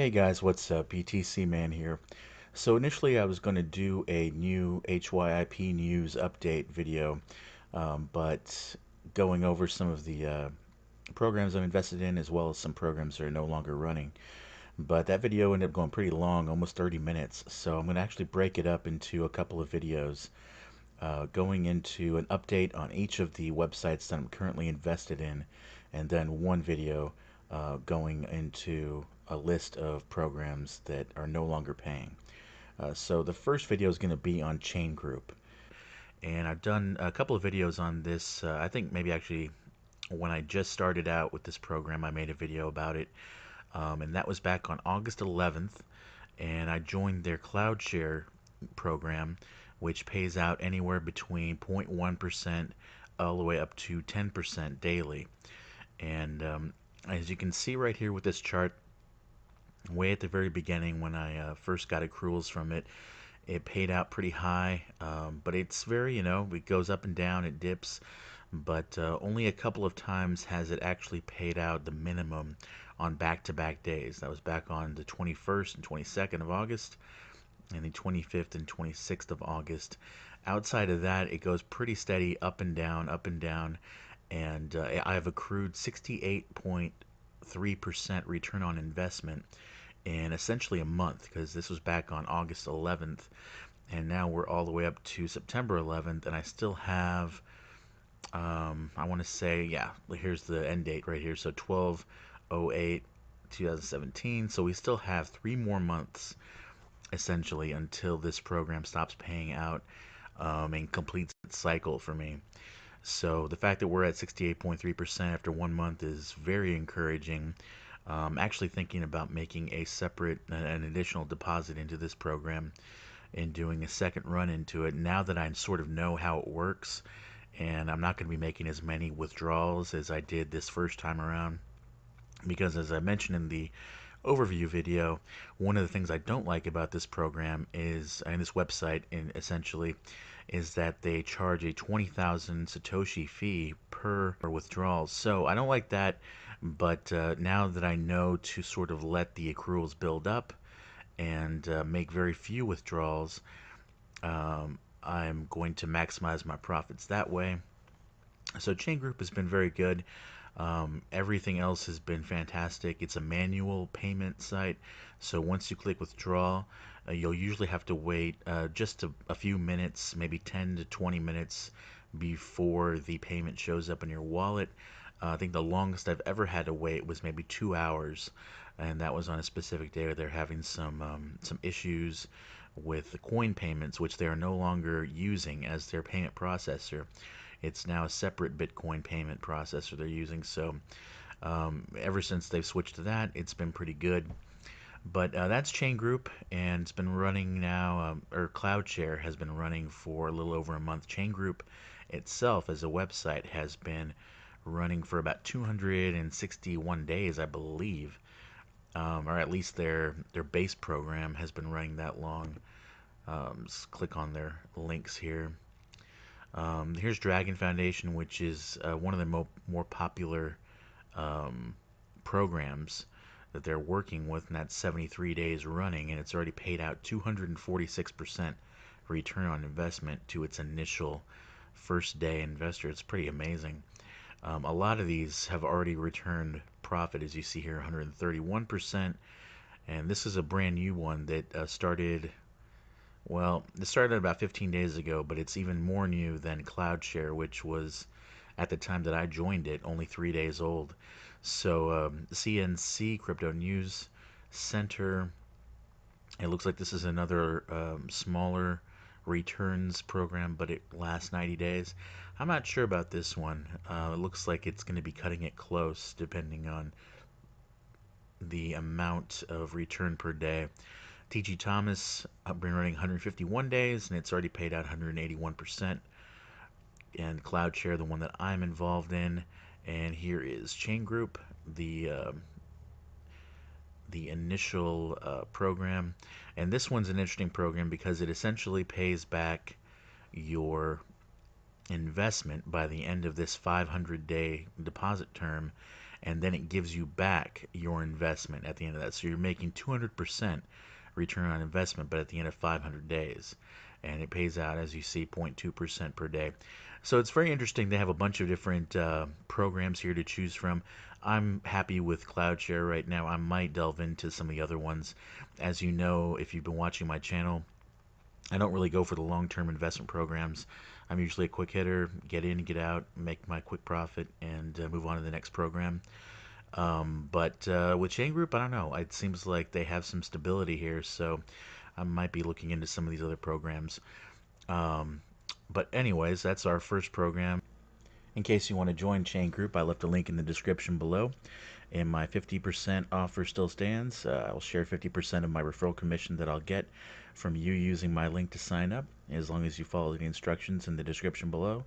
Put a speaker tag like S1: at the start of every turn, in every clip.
S1: Hey guys, what's up? BTC Man here. So initially I was going to do a new HYIP news update video, but going over some of the programs I'm invested in as well as some programs that are no longer running. But that video ended up going pretty long, almost 30 minutes. So I'm going to actually break it up into a couple of videos, going into an update on each of the websites that I'm currently invested in, and then one video going into a list of programs that are no longer paying. So the first video is going to be on ChainGroup, and I've done a couple of videos on this. I think maybe actually when I just started out with this program, I made a video about it, and that was back on August 11th. And I joined their cloud share program, which pays out anywhere between 0.1% all the way up to 10% daily. And as you can see right here with this chart, way at the very beginning when I first got accruals from it, it paid out pretty high, but it's very, it goes up and down, it dips, but only a couple of times has it actually paid out the minimum on back-to-back days. That was back on the 21st and 22nd of August and the 25th and 26th of August. Outside of that, it goes pretty steady up and down, up and down, and I've accrued 68.3% return on investment in essentially a month, because this was back on August 11th, and now we're all the way up to September 11th, and I still have, I want to say, yeah, here's the end date right here, so 12/08 2017. So we still have 3 more months essentially until this program stops paying out, and completes its cycle for me. So the fact that we're at 68.3% after 1 month is very encouraging. Actually thinking about making a separate, an additional deposit into this program and doing a second run into it now that I sort of know how it works, and I'm not going to be making as many withdrawals as I did this first time around, because as I mentioned in the overview video, one of the things I don't like about this program is, and this website essentially, is that they charge a 20,000 Satoshi fee per withdrawal. So I don't like that, but now that I know to sort of let the accruals build up and make very few withdrawals, I'm going to maximize my profits that way. So Chain Group has been very good. Everything else has been fantastic. It's a manual payment site, so once you click withdraw, you'll usually have to wait just a few minutes, maybe 10 to 20 minutes before the payment shows up in your wallet. I think the longest I've ever had to wait was maybe 2 hours, and that was on a specific day where they're having some issues with the coin payments, which they are no longer using as their payment processor. It's now a separate Bitcoin payment processor they're using. So ever since they've switched to that, it's been pretty good. But that's Chain Group, and it's been running now, or CloudShare has been running for a little over a month. Chain Group itself as a website has been running for about 261 days, I believe, or at least their base program has been running that long. Just click on their links here. Here's Dragon Foundation, which is one of the more popular um, programs that they're working with, and that's 73 days running, and it's already paid out 246% return on investment to its initial first day investor. It's pretty amazing. A lot of these have already returned profit, as you see here, 131%, and this is a brand new one that started, well, it started about 15 days ago, but it's even more new than CloudShare, which was, at the time that I joined it, only 3 days old. So CNC, Crypto News Center, it looks like this is another smaller returns program, but it lasts 90 days. I'm not sure about this one. It looks like it's going to be cutting it close, depending on the amount of return per day. TG Thomas, I've been running 151 days, and it's already paid out 181%. And CloudShare, the one that I'm involved in. And here is Chain Group, the initial program. And this one's an interesting program because it essentially pays back your investment by the end of this 500-day deposit term, and then it gives you back your investment at the end of that. So you're making 200% return on investment, but at the end of 500 days. And it pays out, as you see, 0.2% per day. So it's very interesting. They have a bunch of different programs here to choose from. I'm happy with CloudShare right now. I might delve into some of the other ones. As you know, if you've been watching my channel, I don't really go for the long-term investment programs. I'm usually a quick hitter, get in, get out, make my quick profit, and move on to the next program. But with ChainGroup, I don't know. It seems like they have some stability here, so I might be looking into some of these other programs. Um, but anyways, that's our first program. In case you want to join ChainGroup, I left a link in the description below. And my 50% offer still stands. I'll share 50% of my referral commission that I'll get from you using my link to sign up, as long as you follow the instructions in the description below.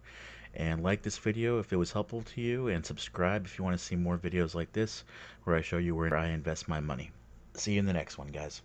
S1: And like this video if it was helpful to you, and subscribe if you want to see more videos like this where I show you where I invest my money. See you in the next one, guys.